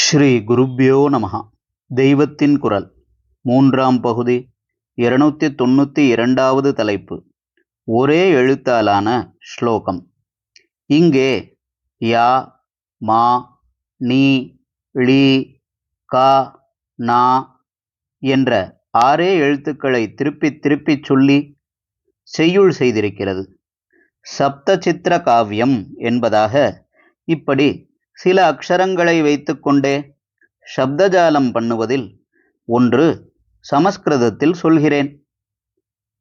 ஸ்ரீ குருப்யோ நமஹ. தெய்வத்தின் குரல் மூன்றாம் பகுதி 292வது தலைப்பு. ஒரே எழுத்தாலான ஸ்லோகம். இங்கே யா, மா, நீ, ளி, கா, நா என்ற 6 எழுத்துக்களை திருப்பித் திருப்பிச் சொல்லி செய்யுள் செய்திருக்கிறது. சப்த சித்திர காவியம் என்பதாக இப்படி சில அக்ஷரங்களை வைத்துக்கொண்டே சப்தஜாலம் பண்ணுவதில் ஒன்று சமஸ்கிருதத்தில் சொல்கிறேன்.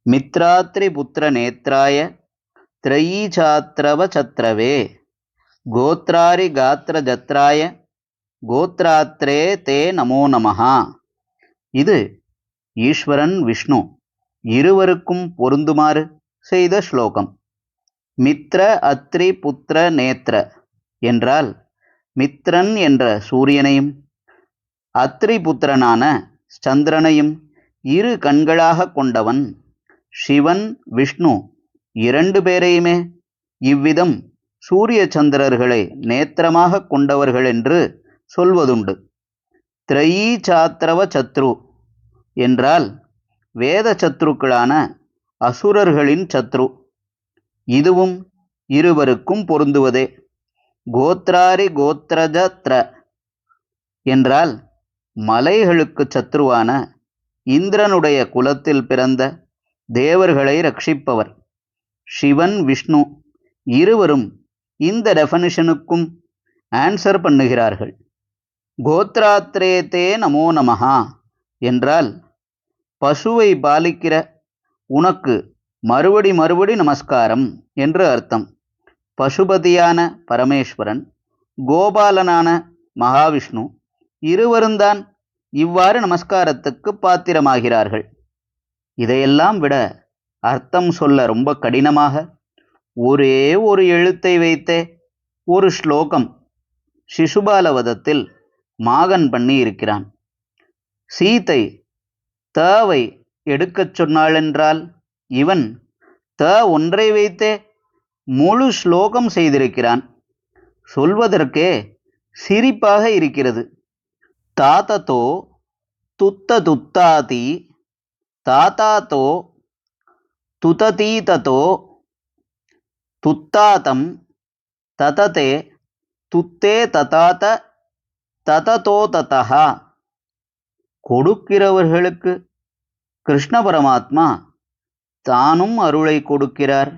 மித்ராத்ரி புத்திர நேத்ராய திரையீசாத்ரவ சத்ரவே கோத்ராரி காத்திர ஜத்ராய கோத்ராத்ரே தே நமோ நமஹா. இது ஈஸ்வரன் விஷ்ணு இருவருக்கும் பொருந்துமாறு செய்த ஸ்லோகம். மித்ர அத்ரி புத்திர நேத்ர என்றால் மித்ரன் என்ற சூரியனையும் அத்ரி புத்திரனான சந்திரனையும் இரு கண்களாக கொண்டவன் சிவன் விஷ்ணு 2 பேரையுமே இவ்விதம் சூரிய சந்திரர்களை நேத்திரமாக கொண்டவர்கள் என்று சொல்வதுண்டு. திரையீசாத்ரவ சத்ரு என்றால் வேத சத்ருக்களான அசுரர்களின் சத்ரு. இதுவும் இருவருக்கும் பொருந்துவதே. கோத்ராரி கோத்ரஜத்ர என்றால் மலைகளுக்கு சத்ருவான இந்திரனுடைய குலத்தில் பிறந்த தேவர்களை ரட்சிப்பவர். சிவன் விஷ்ணு இருவரும் இந்த டெஃபனிஷனுக்கும் ஆன்சர் பண்ணுகிறார்கள். கோத்ராத்ரே தே நமோ நமஹா என்றால் பசுவை பாலிக்கிற உனக்கு மறுபடி நமஸ்காரம் என்று அர்த்தம். பசுபதியான பரமேஸ்வரன், கோபாலனான மகாவிஷ்ணு இருவரும்தான் இவ்வாறு நமஸ்காரத்துக்கு பாத்திரமாகிறார்கள். இதையெல்லாம் விட அர்த்தம் சொல்ல ரொம்ப கடினமாக ஒரே ஒரு எழுத்தை வைத்தே ஒரு ஸ்லோகம் சிசுபாலவதத்தில் மாகன் பண்ணி இருக்கிறான். சீதை தவை எடுக்கச் சொன்னாளென்றால் இவன் ஒன்றை வைத்தே முழு ஸ்லோகம் செய்திருக்கிறான். சொல்வதற்கே சிரிப்பாக இருக்கிறது. தாத்ததோ துத்த துத்தாதி தாத்தாத்தோ துததீததோ துத்தாதம் தததே துத்தே ததாத தததோ ததஹா. கொடுக்கிறவர்களுக்கு கிருஷ்ண பரமாத்மா தானும் அருளை கொடுக்கிறார்.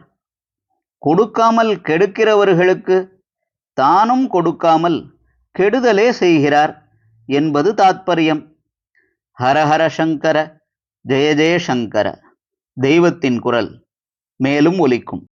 கொடுக்காமல் கெடுக்கிறவர்களுக்கு தானும் கொடுக்காமல் கெடுதலே செய்கிறார் என்பது தாத்பரியம். ஹரஹர சங்கர, ஜெய ஜெய சங்கர. தெய்வத்தின் குரல் மேலும் ஒலிக்கும்.